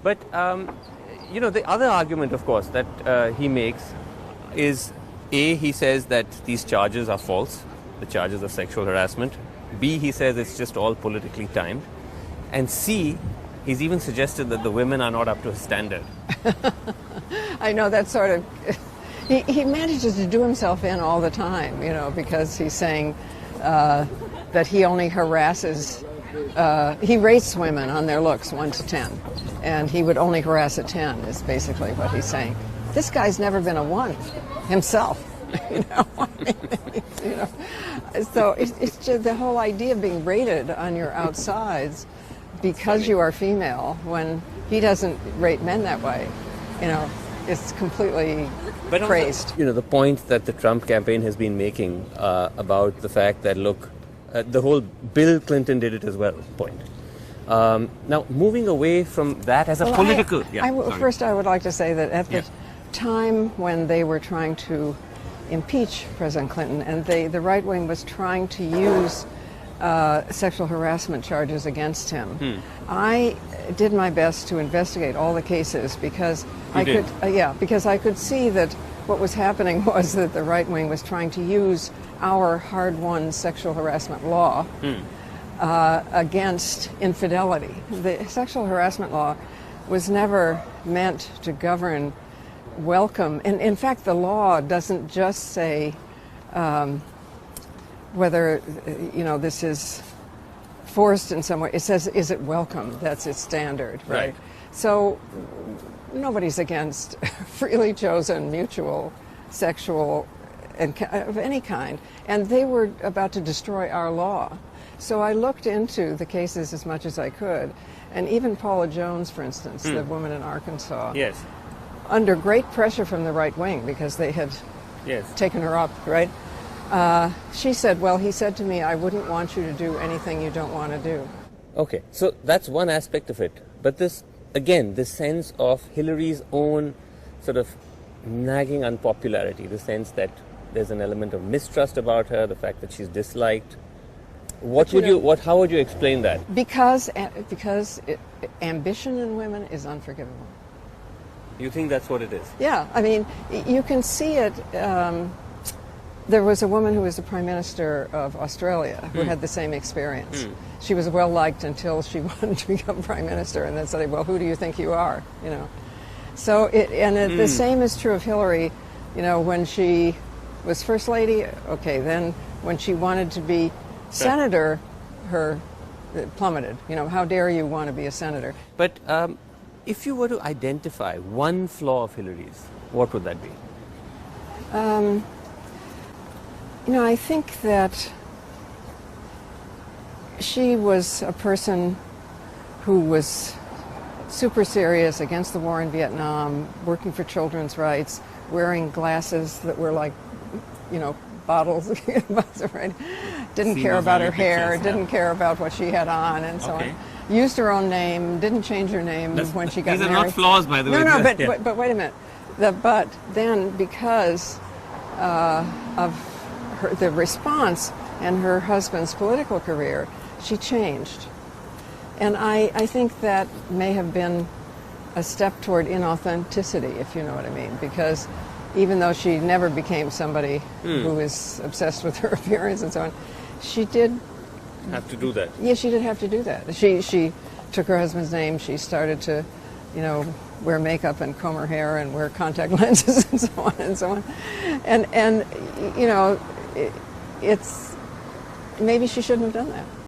But, the other argument, of course, that he makes is, A, he says that these charges are false, the charges of sexual harassment. B, he says it's just all politically timed. And C, he's even suggested that the women are not up to his standard. I know that sort of... He manages to do himself in all the time, because he's saying that he only harasses... he rates women on their looks 1 to 10, and he would only harass a 10 is basically what he's saying. This guy's never been a 1 himself, So it's just the whole idea of being rated on your outsides because you are female when he doesn't rate men that way, it's completely crazed. Also, the point that the Trump campaign has been making about the fact that, look, the whole Bill Clinton did it as well point. Now, moving away from that as a political... First, I would like to say that at the time when they were trying to impeach President Clinton, and the right wing was trying to use sexual harassment charges against him, I did my best to investigate all the cases because because I could see that what was happening was that the right wing was trying to use our hard-won sexual harassment law against infidelity. The sexual harassment law was never meant to govern welcome. And in fact, the law doesn't just say whether, this is forced in some way. It says, is it welcome? That's its standard, right? So nobody's against freely chosen mutual sexual of any kind. And they were about to destroy our law. So I looked into the cases as much as I could. And even Paula Jones, for instance, the woman in Arkansas, under great pressure from the right wing because they had taken her up, right? She said, well, he said to me, I wouldn't want you to do anything you don't want to do. Okay, so that's one aspect of it. But this, again, this sense of Hillary's own sort of nagging unpopularity, the sense that there's an element of mistrust about her, the fact that she's disliked. How would you explain that? Because ambition in women is unforgivable. You think that's what it is? Yeah, I mean, you can see it. There was a woman who was the Prime Minister of Australia who had the same experience. She was well liked until she wanted to become Prime Minister, and then said, well, who do you think you are? So the same is true of Hillary. When she was First Lady, okay, then when she wanted to be Senator, it plummeted. How dare you want to be a senator? But if you were to identify one flaw of Hillary's, what would that be? I think that she was a person who was super serious against the war in Vietnam, working for children's rights, wearing glasses that were like, bottles, right? Didn't care about her hair, didn't care about what she had on, and so on. Used her own name, didn't change her name when she got married. These are not flaws, by the way. No, but wait a minute. But then, because of the response and her husband's political career, she changed. And I think that may have been a step toward inauthenticity, if you know what I mean, because even though she never became somebody who was obsessed with her appearance and so on, she did have to do that. Yeah, she did have to do that. She took her husband's name. She started to, wear makeup and comb her hair and wear contact lenses and so on and so on. And it's maybe she shouldn't have done that.